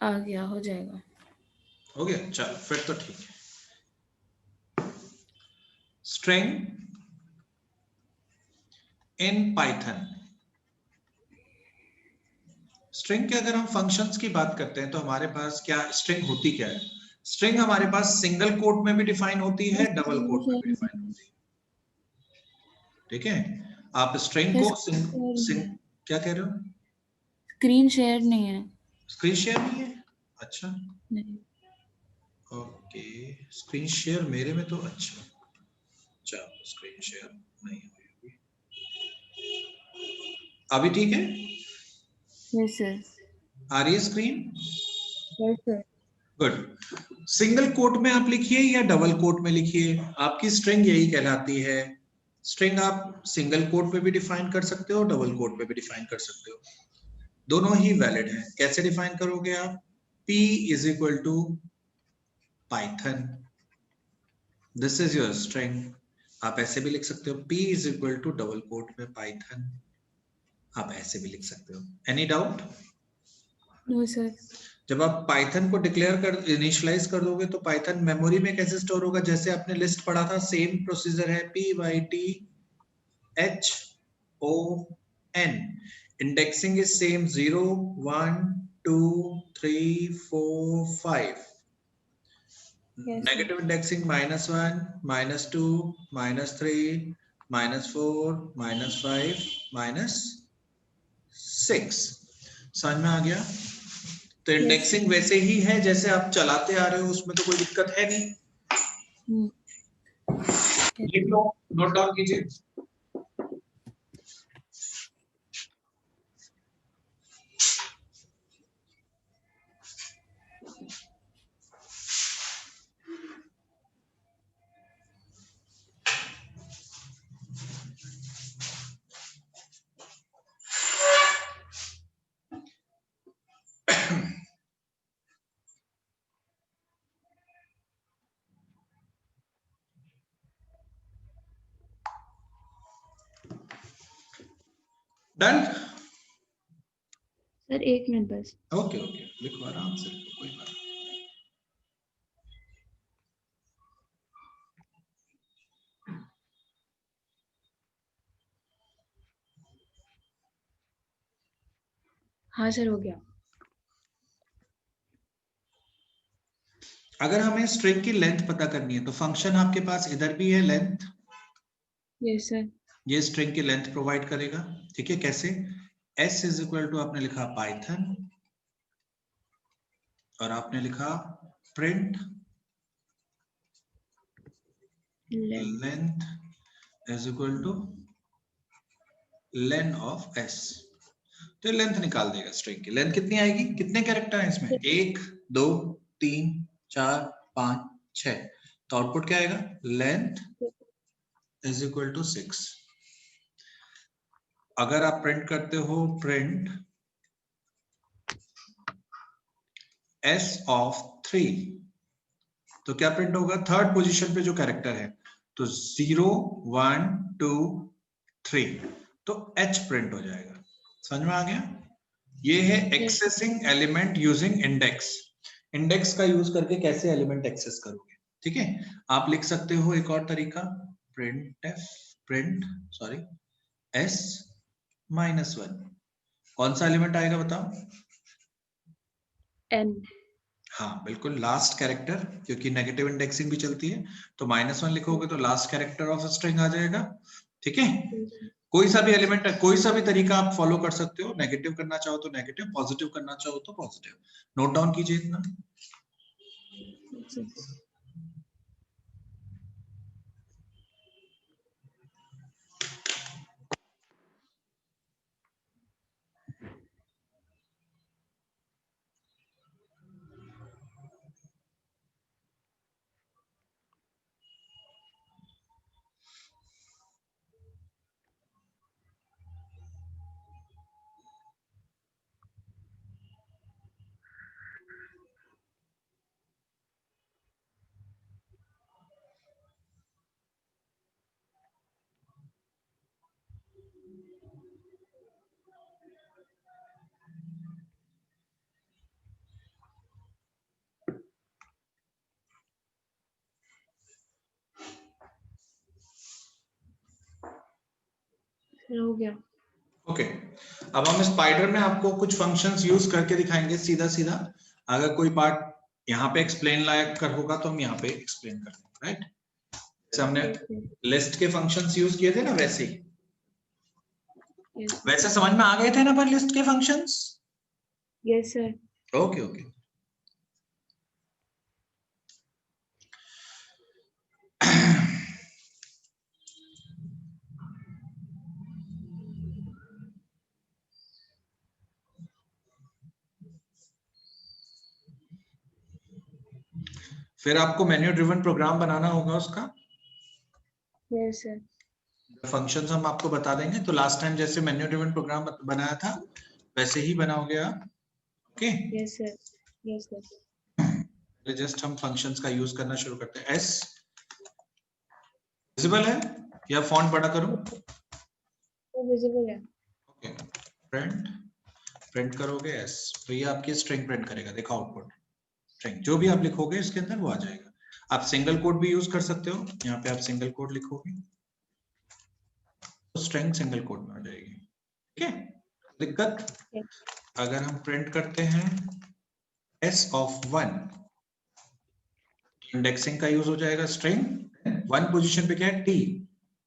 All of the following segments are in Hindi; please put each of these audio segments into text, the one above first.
आ गया, हो जाएगा। हो गया, चलो फिर तो ठीक है। String in Python. स्ट्रिंग के अगर हम फंक्शंस की बात करते हैं तो हमारे पास क्या स्ट्रिंग होती क्या है? स्ट्रिंग हमारे पास सिंगल कोट में भी डिफाइन होती है, डबल कोट में भी डिफाइन होती है। ठीक है, आप स्ट्रिंग को क्या कह रहे हो? स्क्रीन शेयर नहीं है। स्क्रीन शेयर नहीं है? अच्छा, नहीं। ओके, स्क्रीन शेयर मेरे में तो अच्छा, चलो स्क्रीन शेयर नहीं हुई। अभी ठीक है? Yes sir. आ रही है screen? Yes sir. Good. Single quote में आप लिखिए या डबल कोट में लिखिए, आपकी स्ट्रिंग यही कहलाती है। स्ट्रिंग आप सिंगल कोट में भी डिफाइन कर सकते हो, डबल कोट में भी डिफाइन कर सकते हो, दोनों ही वैलिड है। कैसे डिफाइन करोगे आप? P is equal to Python, this is your string. आप ऐसे भी लिख सकते हो, P is equal to double quote में पाइथन, आप ऐसे भी लिख सकते हो। Any doubt? No sir. जब आप पाइथन को डिक्लेयर कर इनिशियलाइज कर दोगे तो पाइथन मेमोरी में कैसे स्टोर होगा? जैसे आपने लिस्ट पढ़ा था, सेम प्रोसीजर है, PYTHON। Indexing is same, 0 1 2 3 4 5। Negative indexing -1 -2 -3 -4 -5 -6। समझ में आ गया? तो इंडेक्सिंग वैसे ही है जैसे आप चलाते आ रहे हो, उसमें तो कोई दिक्कत है नहीं। लिख लो, नोट डाउन कीजिए। डन? सर एक मिनट बस। ओके ओके, लिखो आराम से, कोई बात नहीं। हाँ सर, हो गया। अगर हमें स्ट्रिंग की लेंथ पता करनी है तो फंक्शन आपके पास इधर भी है, लेंथ। Yes sir. ये स्ट्रिंग की लेंथ प्रोवाइड करेगा। ठीक है, कैसे? s इज इक्वल टू, आपने लिखा पाइथन और आपने लिखा print length is equal two lane of s। तो लेंथ निकाल देगा स्ट्रिंग की। लेंथ कितनी आएगी? कितने कैरेक्टर हैं इसमें? 1 2 3 4 5 6। तो आउटपुट क्या आएगा? Length is equal to 6। अगर आप प्रिंट करते हो प्रिंट s ऑफ 3, तो क्या प्रिंट होगा? थर्ड पोजीशन पे जो कैरेक्टर है, तो 0 1 2 3, तो h प्रिंट हो जाएगा। समझ में आ गया? ये है accessing element using index. Index का यूज करके कैसे एलिमेंट एक्सेस करोगे? ठीक है, आप लिख सकते हो एक और तरीका, प्रिंट s -1। कौन सा एलिमेंट आएगा बताओ? n। हाँ बिल्कुल, लास्ट कैरेक्टर, क्योंकि नेगेटिव इंडेक्सिंग भी चलती है, तो -1 लिखोगे तो लास्ट कैरेक्टर ऑफ स्ट्रिंग आ जाएगा। ठीक है, कोई सा भी एलिमेंट, कोई सा भी तरीका आप फॉलो कर सकते हो। नेगेटिव करना चाहो तो नेगेटिव, पॉजिटिव करना चाहो तो पॉजिटिव। नोट डाउन कीजिए इतना। सर हो गया। ओके, अब हम स्पाइडर में आपको कुछ फंक्शंस यूज करके दिखाएंगे सीधा सीधा। अगर कोई पार्ट यहाँ पे एक्सप्लेन लायक कर होगा तो हम यहाँ पे एक्सप्लेन कर देंगे, राइट? जैसे हमने यस सर। लिस्ट के फंक्शंस यूज किए थे ना, वैसे ही। Yes sir. वैसे समझ में आ गए थे ना पर लिस्ट के functions? Yes sir. Okay okay. फिर आपको मेन्यू ड्रिवन प्रोग्राम बनाना होगा उसका। Yes sir. फंक्शंस हम आपको बता देंगे। तो लास्ट टाइम जैसे मेन्यू ड्रिवन प्रोग्राम बनाया था वैसे ही बनाओगे आप। Okay, yes sir. Yes sir. Just हम फंक्शंस का यूज करना शुरू करते हैं। एस विजिबल है या फॉन्ट बड़ा करूं? वो विजिबल है। ओके, प्रिंट प्रिंट करोगे एस, तो ये आपकी स्ट्रिंग प्रिंट करेगा। देखो आउटपुट स्ट्रिंग, जो भी आप लिखोगे इसके अंदर वो आ जाएगा। आप सिंगल कोड भी यूज कर सकते हो। यहाँ पे आप सिंगल कोड लिखोगे तो स्ट्रिंग सिंगल कोड में आ जाएगी। ठीक है, दिक्कत? Yes. अगर हम प्रिंट करते हैं s ऑफ 1, इंडेक्सिंग का यूज हो जाएगा स्ट्रिंग, 1 पोजीशन पे क्या है t,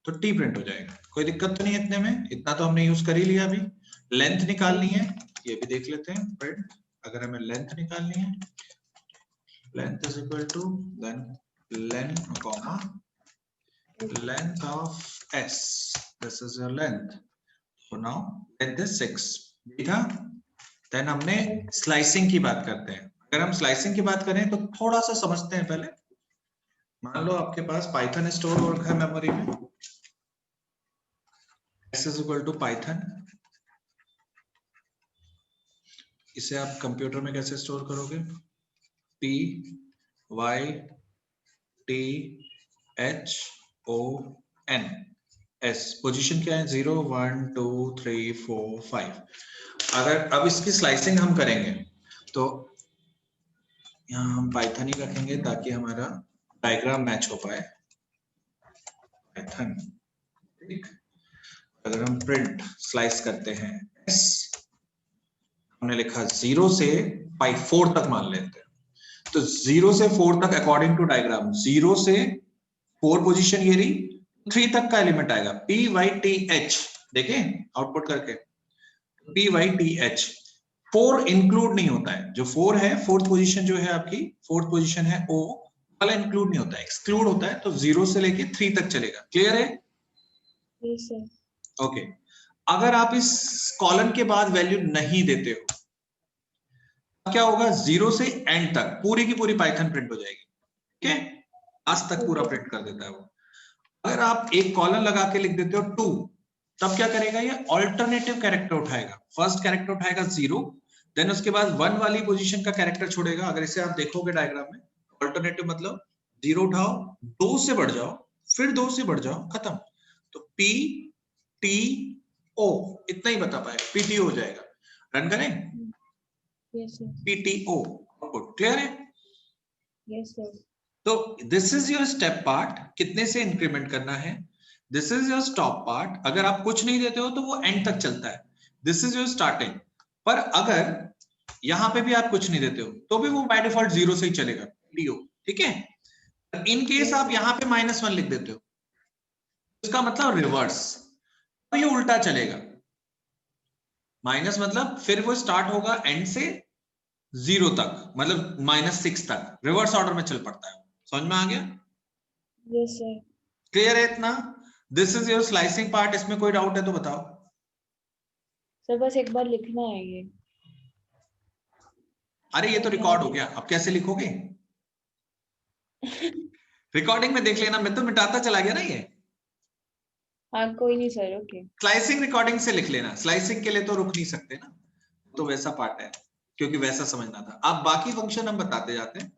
तो t प्रिंट हो जाएगा। कोई दिक्कत तो नहीं है इतने में? इतना तो हमने यूज कर ही लिया। अभी लेंथ निकालनी है, ये भी देख लेते हैं। प्रिंट, अगर हमें लेंथ निकालनी है, length is equal to then len comma length of s, this is your length, so now length is 6 ठीक है। देन हमने स्लाइसिंग की बात करते हैं। अगर हम स्लाइसिंग की बात करें तो थोड़ा सा समझते हैं पहले। मान लो आपके पास पाइथन स्टोर हो रखा है मेमोरी में, s is equal to Python. इसे आप कंप्यूटर में कैसे स्टोर करोगे? p y t h o n s, position क्या है? 0 1 2 3 4 5। अगर अब इसकी स्लाइसिंग हम करेंगे तो यहाँ हम पाइथन ही रखेंगे ताकि हमारा डायग्राम मैच हो पाए। पाइथन, ठीक। अगर हम प्रिंट स्लाइस करते हैं s, हमने लिखा 0 से 4 तक मान लेते हैं, तो 0 से 4 तक अकॉर्डिंग टू डायग्राम 0 से 4 पोजीशन ये रही, 3 तक का एलिमेंट आएगा p y t h। देखें आउटपुट करके, p y t h। 4 include नहीं होता है, जो 4 है, फोर्थ पोजीशन जो है आपकी, फोर्थ पोजीशन है o वाला, इंक्लूड नहीं होता है, एक्सक्लूड होता है। तो 0 से लेके 3 तक चलेगा। क्लियर है? Yes sir. ओके, अगर आप इस कॉलम के बाद वैल्यू नहीं देते हो क्या होगा? 0 से एंड तक पूरी की पूरी पाइथन प्रिंट हो जाएगी। ठीक है, आज तक पूरा प्रिंट कर देता है वो। अगर आप एक कॉलम लगा के लिख देते हो 2, तब क्या करेगा? ये ऑल्टरनेटिव कैरेक्टर उठाएगा। फर्स्ट कैरेक्टर उठाएगा 0, देन उसके बाद 1 वाली पोजीशन का कैरेक्टर छोड़ेगा। अगर इसे आप देखोगे डायग्राम में, ऑल्टरनेटिव मतलब 0 उठाओ, 2 से बढ़ जाओ, फिर 2 से बढ़ जाओ, खत्म। तो P T O इतना ही बता पाए, PTO हो जाएगा। रन करें? Yes sir. PTO output. Clear है? Yes sir. तो this is your step part, कितने से इंक्रीमेंट करना है। This is your stop part, अगर आप कुछ नहीं देते हो तो वो एंड तक चलता है। दिस इज योर स्टार्टिंग, पर अगर यहां पे भी आप कुछ नहीं देते हो तो भी वो बाय डिफॉल्ट 0 से ही चलेगा, PTO। ठीक है, इन केस आप यहाँ पे -1 लिख देते हो, इसका मतलब रिवर्स, तो ये उल्टा चलेगा। माइनस मतलब फिर वो स्टार्ट होगा एंड से 0 तक, मतलब -6 तक, रिवर्स ऑर्डर में चल पड़ता है। समझ में आ गया? Yes sir. क्लियर है इतना? This is your slicing part. इसमें कोई डाउट है तो बताओ। सर बस एक बार लिखना है ये। अरे ये तो रिकॉर्ड हो गया, अब कैसे लिखोगे? रिकॉर्डिंग में देख लेना, मैं तो मिटाता चला गया ना ये। हाँ कोई नहीं सर। ओके। स्लाइसिंग रिकॉर्डिंग से लिख लेना, स्लाइसिंग के लिए तो रुक नहीं सकते ना, तो वैसा पार्ट है, क्योंकि वैसा समझना था। अब बाकी फंक्शन हम बताते जाते हैं।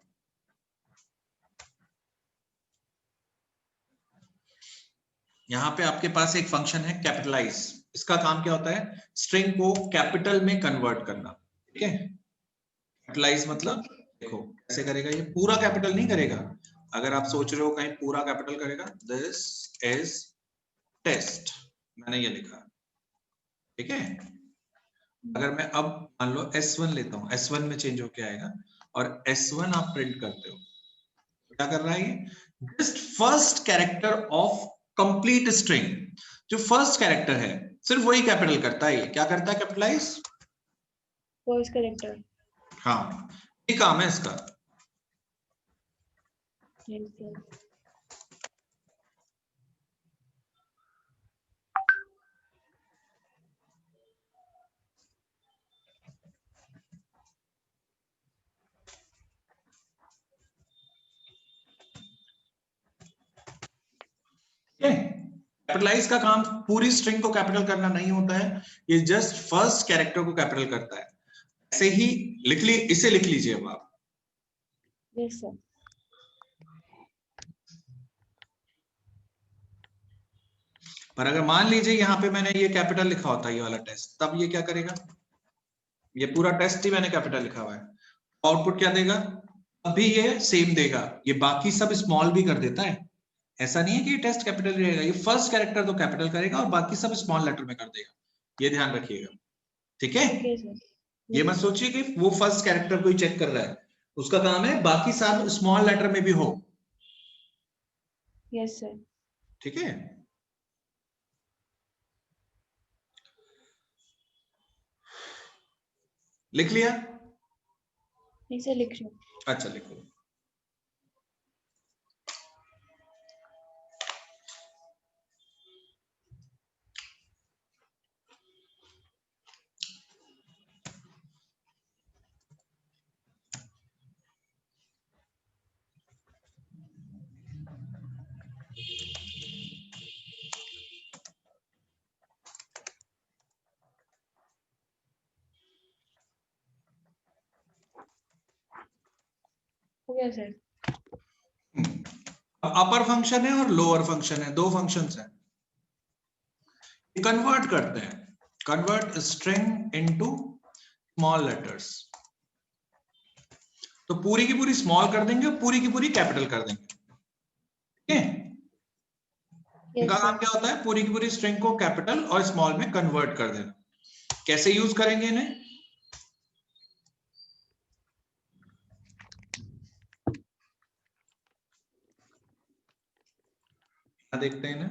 यहाँ पे आपके पास एक फंक्शन है कैपिटलाइज। इसका काम क्या होता है? स्ट्रिंग को कैपिटल में कन्वर्ट करना। ठीक है, कैपिटलाइज मतलब देखो कैसे करेगा, ये पूरा कैपिटल नहीं करेगा। अगर आप सोच रहे हो कहीं पूरा कैपिटल करेगा, दिस इज टेस्ट, मैंने ये लिखा, ठीक है। अगर मैं अब मान लो S1 लेता हूं, S1 में चेंज होके आएगा और S1 आप प्रिंट करते हो, क्या कर रहा है ये? Just first character of complete string, जो फर्स्ट कैरेक्टर है सिर्फ वही कैपिटल करता है। ये क्या करता है? Capitalise first character. हाँ, ये काम है इसका। Yes sir. कैपिटलाइज का काम पूरी स्ट्रिंग को कैपिटल करना नहीं होता है, ये जस्ट फर्स्ट कैरेक्टर को कैपिटल करता है। ऐसे ही लिख ली, इसे लिख लीजिए अब आप। Yes sir. पर अगर मान लीजिए यहाँ पे मैंने ये कैपिटल लिखा होता है, ये वाला टेस्ट, तब ये क्या करेगा? ये पूरा टेस्ट ही मैंने कैपिटल लिखा हुआ है, आउटपुट क्या देगा? अभी ये सेम देगा, ये बाकी सब स्मॉल भी कर देता है। ऐसा नहीं है कि ये टेस्ट कैपिटल रहेगा, ये फर्स्ट कैरेक्टर तो कैपिटल करेगा और बाकी सब स्मॉल लेटर में कर देगा, ये ध्यान रखिएगा। ठीक है, ओके सर। ये मत सोचिए कि वो फर्स्ट कैरेक्टर को ही चेक कर रहा है, उसका काम है बाकी सब स्मॉल लेटर में भी हो। Yes sir. ठीक है, लिख लिया? नहीं सर, लिख रही हूँ। अच्छा लिखो। हो गया सर। अब अपर फंक्शन है और लोअर फंक्शन है, दो फंक्शंस हैं, कन्वर्ट करते हैं, convert string into small letters. तो पूरी की पूरी स्मॉल कर देंगे और पूरी की पूरी कैपिटल कर देंगे। ठीक है, इनका यस काम सर। क्या होता है? पूरी की पूरी स्ट्रिंग को कैपिटल और स्मॉल में कन्वर्ट कर देना। कैसे यूज करेंगे इन्हें? देखते हैं ना।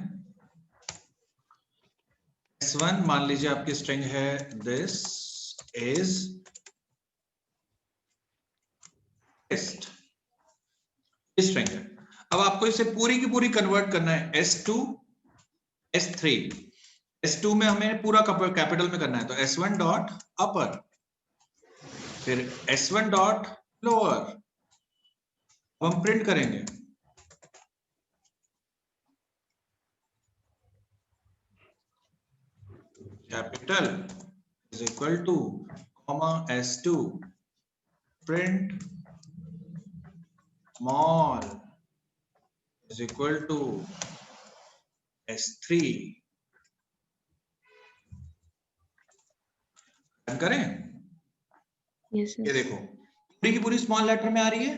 S1 मान लीजिए आपकी स्ट्रिंग है, दिस इज टेस्ट, स्ट्रिंग है। अब आपको इसे पूरी की पूरी कन्वर्ट करना है S2 S3। S2 में हमें पूरा कैपिटल में करना है, तो S1 डॉट अपर, फिर S1 डॉट लोअर, हम प्रिंट करेंगे capital is equal to comma S2 print small is equal to S3। Run करें। यस ये सर। देखो, पूरी की पूरी स्मॉल लेटर में आ रही है,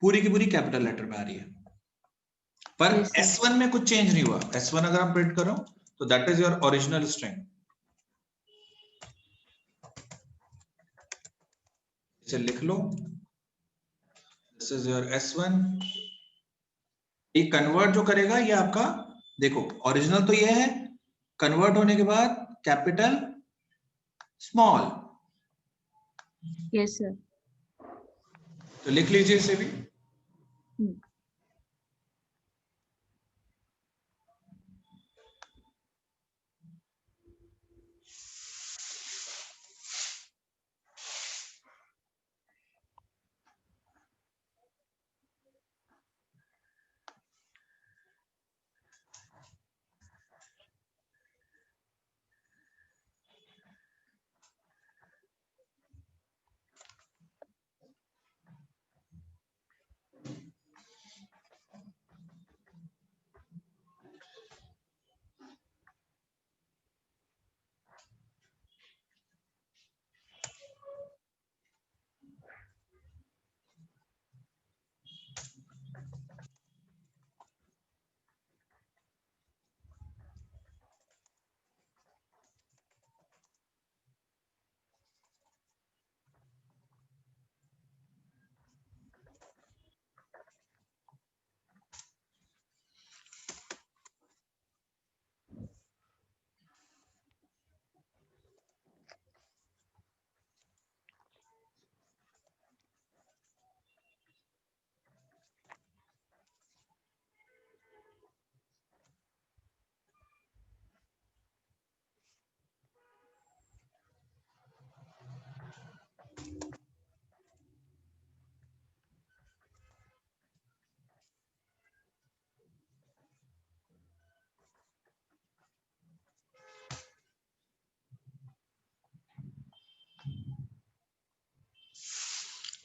पूरी की पूरी कैपिटल लेटर में आ रही है, पर यस सर। S1 में कुछ चेंज नहीं हुआ। S1 अगर हम प्रिंट करो तो that is your original string. इसे लिख लो, दिस इज योर S1। ये कन्वर्ट जो करेगा ये आपका, देखो ओरिजिनल तो ये है, कन्वर्ट होने के बाद कैपिटल स्मॉल, यस सर। तो लिख लीजिए इसे भी।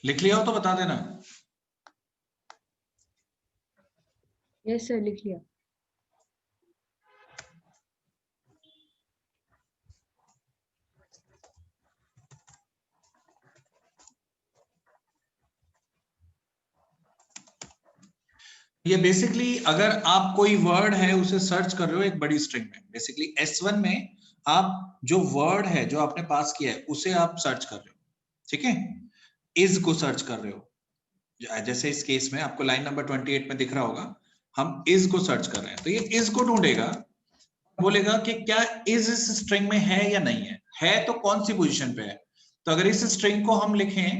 लिख लिया हो तो बता देना। यस सर, लिख लिया। ये बेसिकली अगर आप कोई वर्ड है उसे सर्च कर रहे हो एक बड़ी स्ट्रिंग में, बेसिकली S1 में आप जो वर्ड है जो आपने पास किया है उसे आप सर्च कर रहे हो, ठीक है, इज को सर्च कर रहे हो। जैसे इस केस में आपको लाइन नंबर 28 में दिख रहा होगा, हम इज को सर्च कर रहे हैं, तो ये इज को ढूंढेगा, बोलेगा कि क्या इज इस स्ट्रिंग में है या नहीं है तो कौन सी पोजीशन पे है। तो अगर इस स्ट्रिंग को हम लिखें,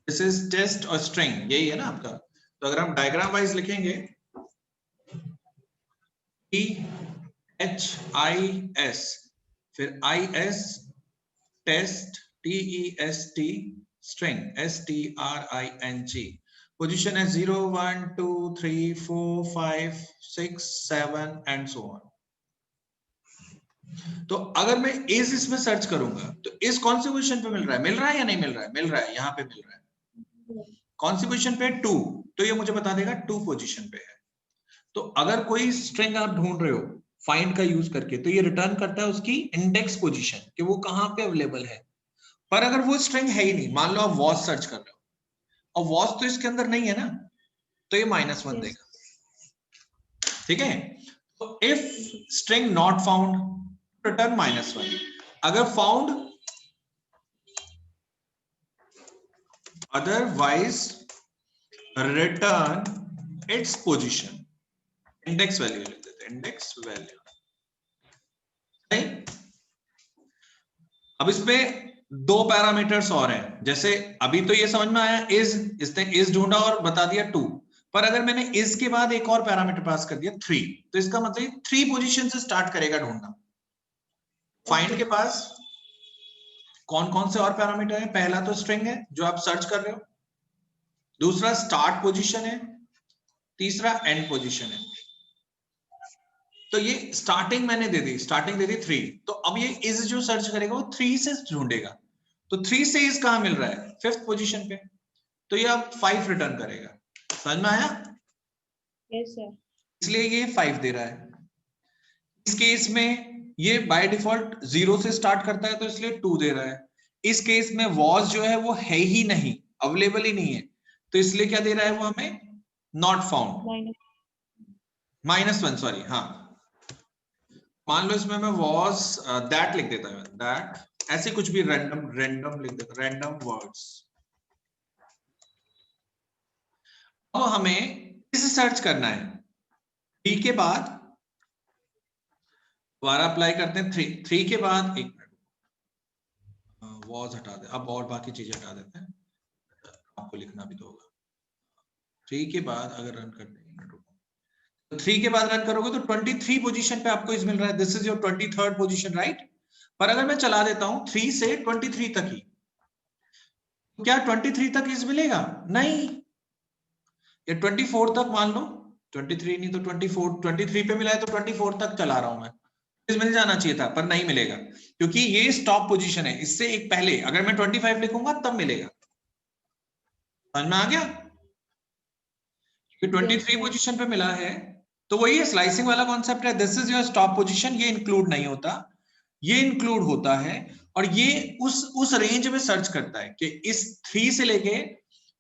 दिस इज टेस्ट और स्ट्रिंग, यही है ना आपका, तो अगर हम डायग्राम वाइज लिखेंगे THIS फिर IS test TEST string STRING, position है 0 1 2 3 4 5 6 7 एंड सो ऑन। तो अगर मैं इज इसमें सर्च करूंगा तो इस कौन सी पोजीशन पे मिल रहा है या नहीं मिल रहा है? मिल रहा है, यहाँ पे मिल रहा है। कौन सी पोजीशन पे? 2, तो ये मुझे बता देगा 2 पोजीशन पे है। तो अगर कोई स्ट्रिंग आप ढूंढ रहे हो फाइंड का यूज करके, तो ये रिटर्न करता है उसकी इंडेक्स पोजीशन कि वो कहां पे अवेलेबल है। पर अगर वो स्ट्रिंग है ही नहीं, मान लो आप वॉच सर्च कर रहे हो और वॉच तो इसके अंदर नहीं है ना, तो ये -1 Yes. देगा, ठीक है। तो if string not found return -1, अगर found otherwise return its position, index value लिख देते हैं, इंडेक्स वैल्यू। अब इसमें 2 पैरामीटर्स और हैं, जैसे अभी तो ये समझ में आया, इसने इज ढूंढा और बता दिया 2, पर अगर मैंने इज के बाद एक और पैरामीटर पास कर दिया 3, तो इसका मतलब 3 पोजीशन से स्टार्ट करेगा ढूंढना। फाइंड के पास कौन कौन से और पैरामीटर है? पहला तो स्ट्रिंग है जो आप सर्च कर रहे हो, दूसरा स्टार्ट पोजीशन है, तीसरा एंड पोजीशन है। तो ये स्टार्टिंग मैंने दे दी, स्टार्टिंग दे दी 3, तो अब ये इज जो सर्च करेगा वो 3 से ढूंढेगा, तो 3 से इज कहां मिल रहा है? 5th पोजीशन पे, तो ये अब 5 रिटर्न करेगा। समझ में आया? Yes sir. इसलिए ये 5 दे रहा है। इस केस में ये बाय डिफॉल्ट 0 से स्टार्ट करता है तो इसलिए 2 दे रहा है। इस केस में वॉज जो है वो है ही नहीं, अवेलेबल ही नहीं है, तो इसलिए क्या दे रहा है वो हमें? नॉट फाउंड, -1, सॉरी, हाँ। मान लो इसमें मैं वॉज दैट लिख देता हूं, दैट, ऐसे कुछ भी रैंडम लिख देता, रैंडम वर्ड्स। अब हमें इसे सर्च करना है, 3 के बाद दोबारा अप्लाई करते हैं, 3 के बाद, एक मिनट, वॉज हटा दे, अब और बाकी चीजें हटा देते हैं, आपको लिखना भी तो होगा। 3 के बाद अगर रन करते हैं, 3 के बाद रन करोगे तो 23 पोजीशन पे आपको इस मिल रहा है, this is your 23rd position, right. पर अगर मैं चला देता हूं 3 से 23 तक ही, क्या 23 तक इस मिलेगा? नहीं, या 24 तक, मान लो 23 नहीं तो 24, 23 पे मिला है तो 24 तक चला रहा हूं मैं, इस मिल जाना चाहिए था, पर नहीं मिलेगा क्योंकि ये स्टॉप पोजीशन है, इससे एक पहले अगर मैं 25 लिखूंगा तब मिलेगा। समझ में आ गया? 23 पोजीशन पे मिला है, तो वही स्लाइसिंग वाला कॉन्सेप्ट है, this is your stop position, ये इंक्लूड नहीं होता, ये इंक्लूड होता है, और ये उस रेंज में सर्च करता है कि इस 3 से लेके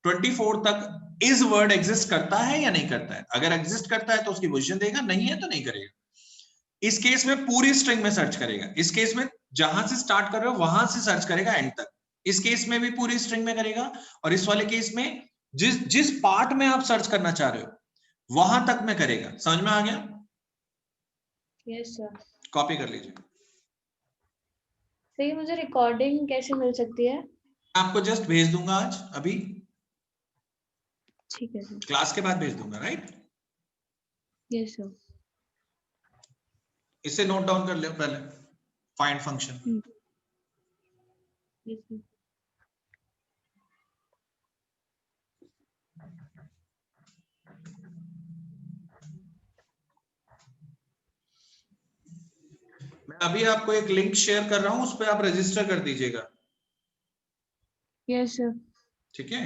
24 तक इस वर्ड एग्जिस्ट करता है या नहीं करता है। अगर एग्जिस्ट करता है तो उसकी पोजीशन देगा, नहीं है तो नहीं करेगा। इस केस में पूरी स्ट्रिंग में सर्च करेगा, इस केस में जहां से स्टार्ट कर रहे हो वहां से सर्च करेगा एंड तक, इस केस में भी पूरी स्ट्रिंग में करेगा, और इस वाले केस में जिस पार्ट में आप सर्च करना चाह रहे हो वहां तक में करेगा। समझ में आ गया? Yes sir. कॉपी कर लीजिए। सही, मुझे रिकॉर्डिंग कैसे मिल सकती है? आपको जस्ट भेज दूंगा आज, अभी ठीक है सर। क्लास के बाद भेज दूंगा, राइट। Yes sir. इसे नोट डाउन कर लो पहले, फाइंड फंक्शन। Yes sir. मैं अभी आपको एक लिंक शेयर कर रहा हूं, उस पर आप रजिस्टर कर दीजिएगा। Yes sir. ठीक है,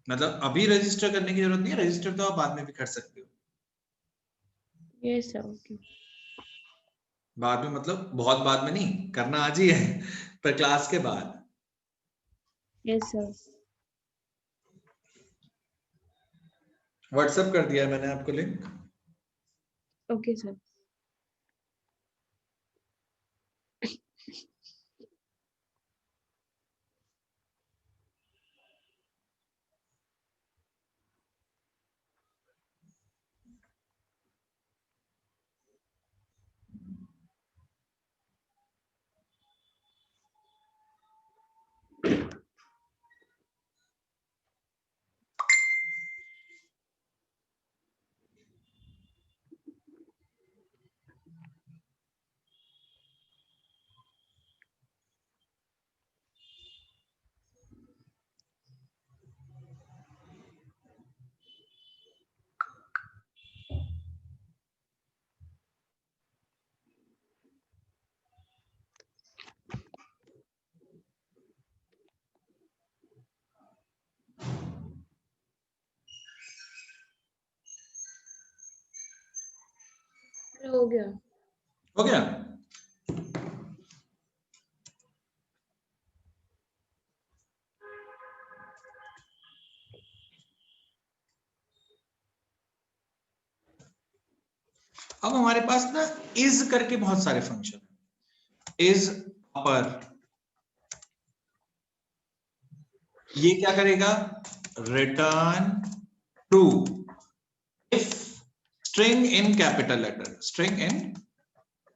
मतलब अभी रजिस्टर करने की जरूरत नहीं है, रजिस्टर तो आप बाद में भी कर सकते हो। Yes sir, okay. बाद में मतलब बहुत बाद में नहीं करना, आज ही है पर क्लास के बाद। Yes sir. व्हाट्सएप कर दिया है मैंने आपको लिंक। Okay sir. हो गया। हो गया। अब हमारे पास ना इज करके बहुत सारे फंक्शन है। इज अपर, ये क्या करेगा, return true if string in capital letter, string in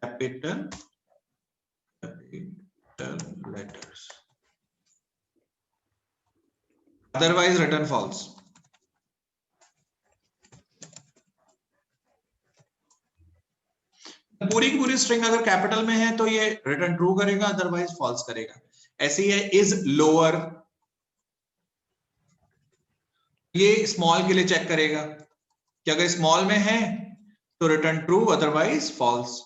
capital letters, otherwise return false. पूरी की पूरी स्ट्रिंग अगर कैपिटल में है तो ये रिटर्न ट्रू करेगा, अदरवाइज फॉल्स करेगा। ऐसे ही है इज लोअर, ये स्मॉल के लिए चेक करेगा कि अगर स्मॉल में है तो return true, otherwise false.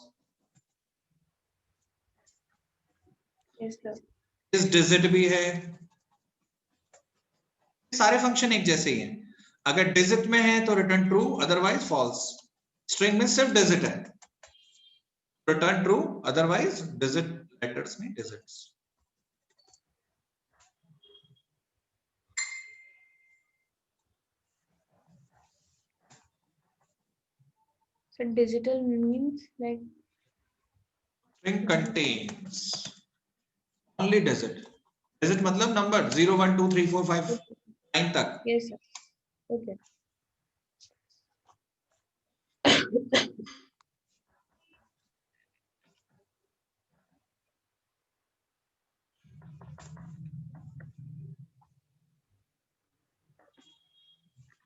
Yes sir. Is digit भी है, सारे फंक्शन एक जैसे ही हैं। अगर डिजिट में है तो return true, otherwise false. String में सिर्फ डिजिट है, return true, otherwise digit letters में digits. Sir digital means like string contains only digit. Digit मतलब नंबर 0 1 2 3 4 5 9 तक। Yes sir, okay.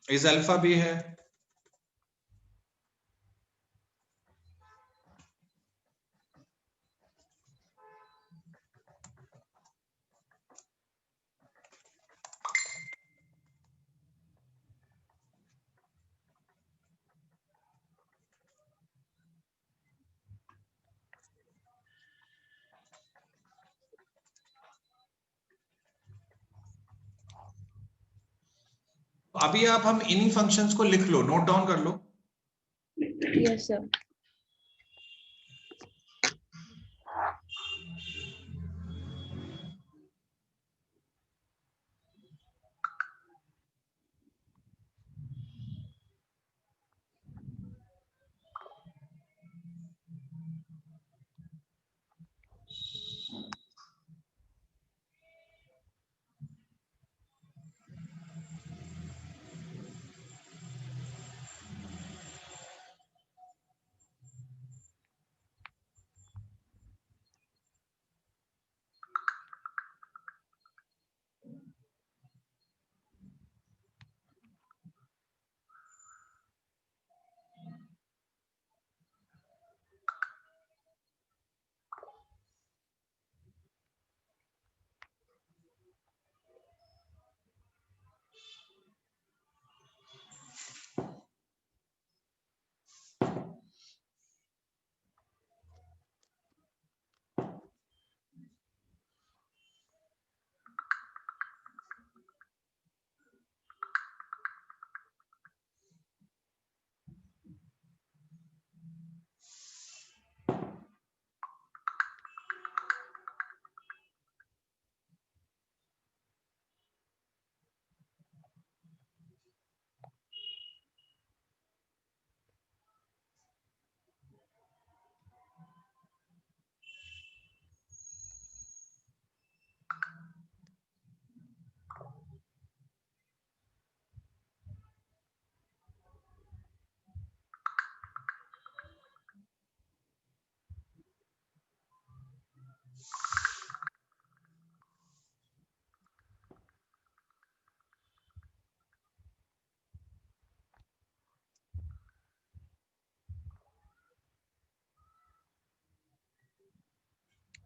इस अल्फा भी है। अभी आप हम इन्हीं फंक्शंस को लिख लो, नोट डाउन कर लो। Yes sir.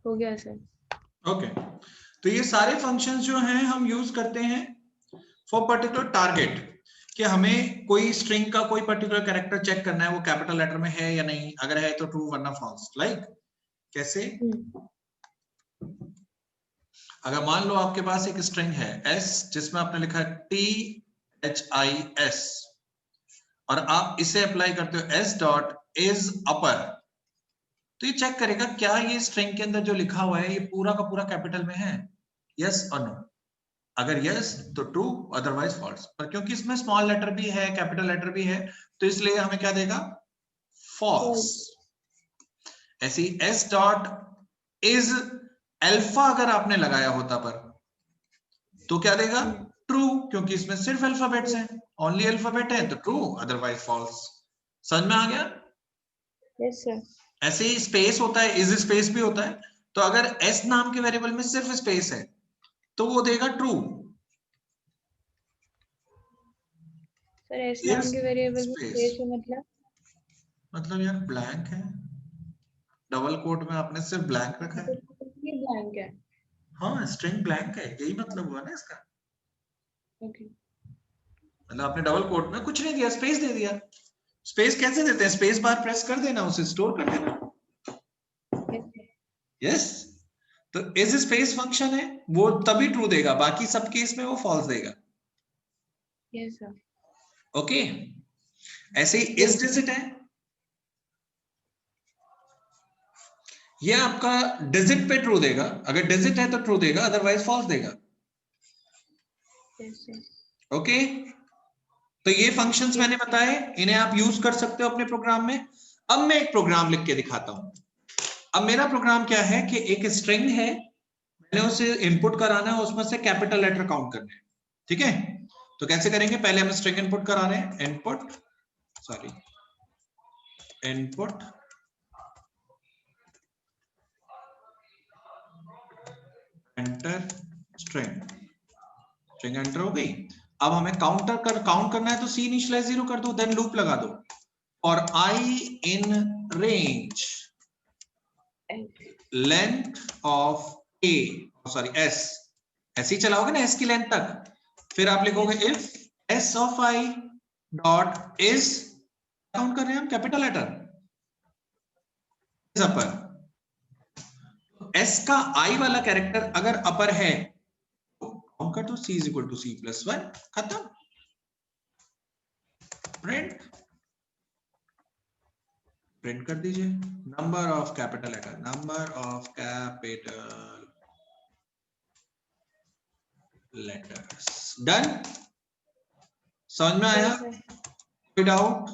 हो गया सर। ओके, तो ये सारे फंक्शंस जो हैं हम यूज करते हैं फॉर पर्टिकुलर टारगेट, कि हमें कोई स्ट्रिंग का कोई पर्टिकुलर कैरेक्टर चेक करना है वो कैपिटल लेटर में है या नहीं, अगर है तो ट्रू वरना फॉल्स। लाइक कैसे, अगर मान लो आपके पास एक स्ट्रिंग है s जिसमें आपने लिखा है THIS और आप इसे अप्लाई करते हो s डॉट इज अपर, तो ये चेक करेगा क्या ये स्ट्रिंग के अंदर जो लिखा हुआ है ये पूरा का पूरा कैपिटल में है, यस और नो। अगर यस तो ट्रू, अदरवाइज फॉल्स। पर क्योंकि इसमें स्मॉल लेटर भी है कैपिटल लेटर भी है तो इसलिए हमें क्या देगा, फॉल्स। ऐसी s डॉट इज अल्फा अगर आपने लगाया होता पर तो क्या देगा, ट्रू, क्योंकि इसमें सिर्फ अल्फाबेट्स हैं, ओनली अल्फाबेट है तो ट्रू, अदरवाइज फॉल्स। समझ में आ गया? Yes sir. ऐसे ही स्पेस होता है, इज स्पेस भी होता है, तो अगर s नाम के वेरिएबल में सिर्फ स्पेस है तो वो देगा ट्रू। सर एस नाम के वेरिएबल में स्पेस स्पेस है मतलब यार ब्लैंक है, डबल कोट में आपने सिर्फ ब्लैंक रखा है। ये ब्लैंक है। हाँ स्ट्रिंग ब्लैंक है, यही मतलब हुआ ना इसका, ओके। मतलब आपने डबल कोट में कुछ नहीं दिया, स्पेस दे दिया। स्पेस कैसे देते हैं, स्पेस बार प्रेस कर देना, उसे स्टोर कर देना। यस, तो इज स्पेस फंक्शन है वो तभी ट्रू देगा, बाकी सब केस में वो फॉल्स देगा। Yes sir. ओके, ऐसे ही इज डिजिट है, ये आपका डिजिट पे ट्रू देगा, अगर डिजिट है तो ट्रू देगा अदरवाइज फॉल्स देगा। Yes sir. ओके, तो ये फंक्शंस मैंने बताए, इन्हें आप यूज कर सकते हो अपने प्रोग्राम में। अब मैं एक प्रोग्राम लिख के दिखाता हूं। अब मेरा प्रोग्राम क्या है कि एक स्ट्रिंग है, मैंने उसे इनपुट कराना है, उसमें से कैपिटल लेटर काउंट करने हैं। ठीक है, तो कैसे करेंगे, पहले हम स्ट्रिंग इनपुट करा रहे हैं, इनपुट एंटर स्ट्रिंग एंटर हो गई। अब हमें काउंट करना है तो सी इनिशियलाइज 0 कर दो, देन लूप लगा दो और I in range length of A S, ऐसे ही चलाओगे ना एस की लेंथ तक, फिर आप लिखोगे if S of I dot is, count कर रहे हैं हम capital letter is upper, S का आई वाला कैरेक्टर अगर अपर है तो काउंट कर दो, C is equal to C plus 1, खत्म, प्रिंट कर दीजिए number of capital letter, number of capital letters. Done, समझ में आया? कोई डाउट?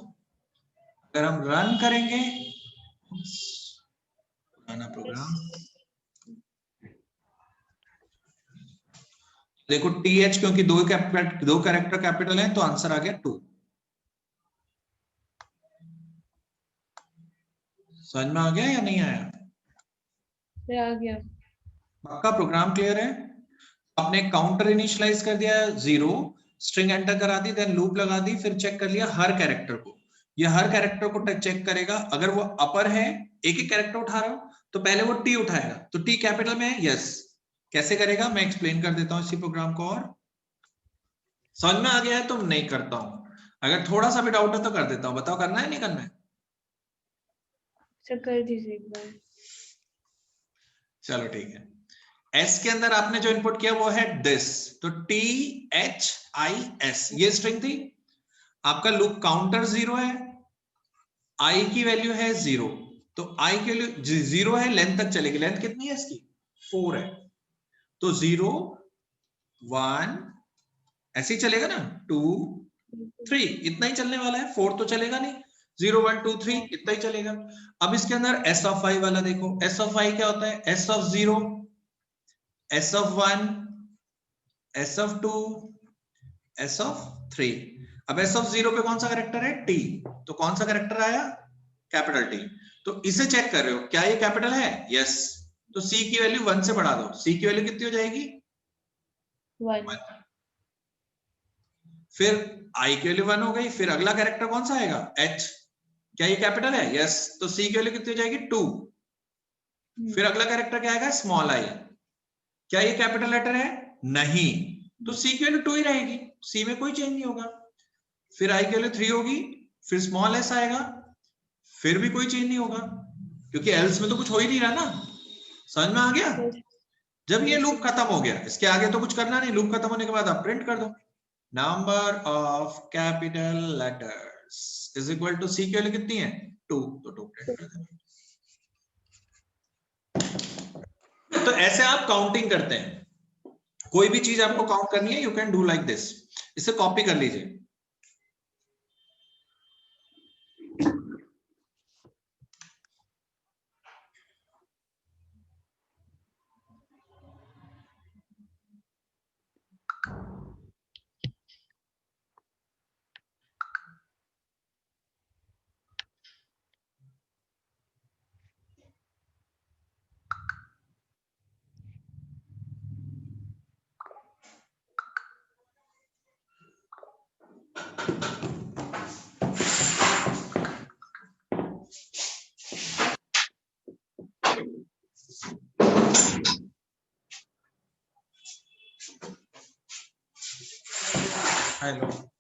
अगर हम रन करेंगे पुराना प्रोग्राम, देखो टीएच क्योंकि दो कैरेक्टर कैपिटल है तो आंसर आ गया 2। समझ में आ गया या नहीं आया? आ गया। आपका प्रोग्राम क्लियर है? आपने काउंटर इनिशियलाइज कर दिया 0, स्ट्रिंग एंटर करा दी, देन लूप लगा दी, फिर चेक कर लिया हर कैरेक्टर को, ये हर कैरेक्टर को चेक करेगा, अगर वो अपर है, एक एक कैरेक्टर उठा रहा हो तो पहले वो टी उठाएगा, तो टी कैपिटल में है, यस। कैसे करेगा मैं एक्सप्लेन कर देता हूं इसी प्रोग्राम को, और समझ में आ गया है तो नहीं करता हूं, अगर थोड़ा सा भी डाउट है तो कर देता हूं, बताओ करना है नहीं करना है? सर कर दीजिए एक बार। चलो ठीक है, एस के अंदर आपने जो इनपुट किया वो है दिस, तो THIS ये स्ट्रिंग थी, आपका लूप काउंटर 0 है, आई की वैल्यू है 0, तो आई की वैल्यू 0 है, लेंथ तक चलेगी, लेंथ कितनी है इसकी 4 है, तो 0 1 ऐसे ही चलेगा ना, 2 3 इतना ही चलने वाला है, 4 तो चलेगा नहीं, 0 1 2 3 इतना ही चलेगा। अब इसके अंदर एस ऑफ आई वाला देखो, एस ऑफ आई क्या होता है, S of 0, S of 1, S of 2, S of 3। अब एस ऑफ 0 पे कौन सा कैरेक्टर है, टी, तो कौन सा कैरेक्टर आया, कैपिटल टी, तो इसे चेक कर रहे हो क्या ये कैपिटल है, यस, तो सी की वैल्यू 1 से बढ़ा दो, सी की वैल्यू कितनी हो जाएगी 1। फिर आई की वैल्यू 1 हो गई, फिर अगला कैरेक्टर कौन सा आएगा, एच, क्या ये कैपिटल है, यस, तो सी की वैल्यू कितनी हो जाएगी 2, फिर अगला कैरेक्टर क्या आएगा, स्मॉल आई। क्या ये कैपिटल लेटर है, नहीं, तो सी की वैल्यू 2 ही रहेगी, सी में कोई चेंज नहीं होगा। फिर आई की वैल्यू 3 होगी, फिर स्मॉल एस आएगा, फिर भी कोई चेंज नहीं होगा, क्योंकि एल्स में तो कुछ हो ही नहीं रहा ना। समझ में आ गया? जब ये लूप खत्म हो गया, इसके आगे तो कुछ करना नहीं, लूप खत्म होने के बाद आप प्रिंट कर दो number of capital letters is equal to C की वैल्यू कितनी है, 2, तो 2 प्रिंट कर देना। तो ऐसे आप काउंटिंग करते हैं, कोई भी चीज आपको काउंट करनी है, you can do like this. इसे कॉपी कर लीजिए। हेलो।